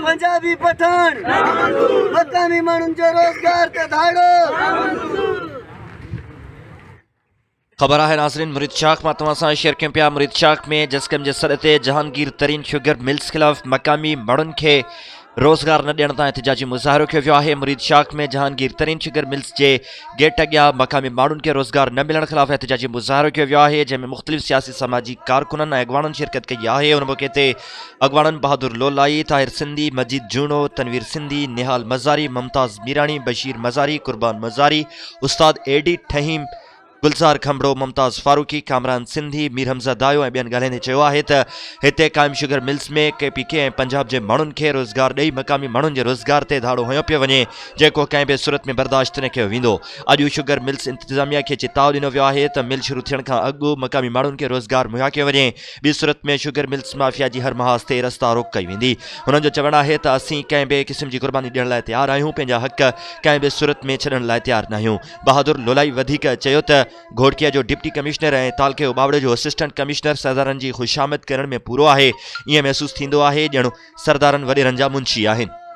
पंजाबी पठान मकामी माण्हुनि जो रोज़गार ते धाड़ो। खबर है नाज़रीन मुरीद शाख में तव्हां सां शेयर कयूं पिया। मुरीद शाख में जसकम जे सॾ ते जहांगीर तरीन शुगर मिल्स खिलाफ़ मकामी माण्हुनि खे रोज़गार न ॾियण तां एहतिजाजी मुज़ाहिरो कयो वियो आहे। मुरीद शाख में जहांगीर तरीन शुगर मिल्स जे गेट अॻियां मकामी माण्हुनि खे रोज़गार न मिलण खिलाफ़ एहतिजाजी मुज़ाहिरो कयो वियो आहे, जंहिंमें मुख़्तलिफ़ सियासी समाजी कारकुननि ऐं अॻवाननि शिरकत कई आहे। उन मौक़े ते अॻवाननि बहादुर लोलाई, ताहिर सिंधी, मजीद जूणो, तनवीर सिंधी, निहाल मज़ारी, मुमताज़ मीराणी, बशीर मज़ारी, कुर्बान मज़ारी, उस्ताद एडी ठहीम, गुलज़ार खंबड़ो, मुमताज़ फारूकी, कामरान सिंधी, मीर हमज़ा दायो ऐं ॿियनि ॻाल्हाईंदे चयो आहे त हिते क़ाइम शुगर मिल्स में KPK ऐं पंजाब जे माण्हुनि खे रोज़गार ॾेई मकामी माण्हुनि जे रोज़गार ते धाड़ो हयो पियो वञे, जेको कंहिं बि सूरत में बर्दाश्त न कयो वेंदो। अॼु शुगर मिल्स इंतिज़ामिया खे चेताव ॾिनो वियो आहे त मिल शुरू थियण खां अॻु मकामी माण्हुनि खे रोज़गार मुहैया कयो वञे। ॿी सूरत में शुगर मिल्स माफ़िया जी हर महाज़ ते रस्ता रोक कई वेंदी। हुननि जो चवणु आहे त असीं कंहिं बि क़िस्म जी क़ुर्बानी ॾियण लाइ तयारु आहियूं, पंहिंजा हक़ कंहिं बि सूरत में छॾण लाइ तयारु न आहियूं। बहादुर लोलाई वधीक चयो त घोटकीअ जो डिप्टी कमिश्नर ऐं तालके उबावड़े जो असिस्टेंट कमिश्नर सरदारनि जी ख़ुशामद करण में पूरो आहे। ईअं महसूस थींदो आहे ॼण सरदारनि वॾेरनि जा मुंशी आहिनि।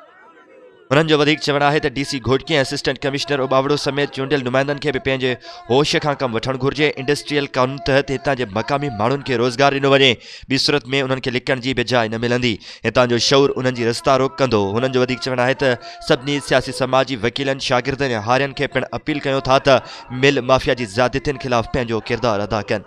हुननि जो वधीक चवणु आहे त DC घोटकी ऐं असिस्टेंट कमिश्नर उबावड़ो समेत चूंडियल नुमाइंदनि खे बि पंहिंजे होश खां कमु वठणु घुर्जे। इंडस्ट्रियल कानून तहत हितां जे मकामी माण्हुनि खे रोज़गार ॾिनो वञे। ॿी सूरत में उन्हनि खे लिकण जी बि जाइ न मिलंदी। हितां जो शौर उन्हनि जी रस्ता रोक कंदो। हुननि जो वधीक चवणु आहे त सभिनी सियासी समाजी वकीलनि, शागिर्दनि ऐं हारियुनि खे पिणु अपील कयूं था त मिल माफ़िया जी ज़्यादतियुनि ख़िलाफ़ पंहिंजो किरदारु अदा कनि।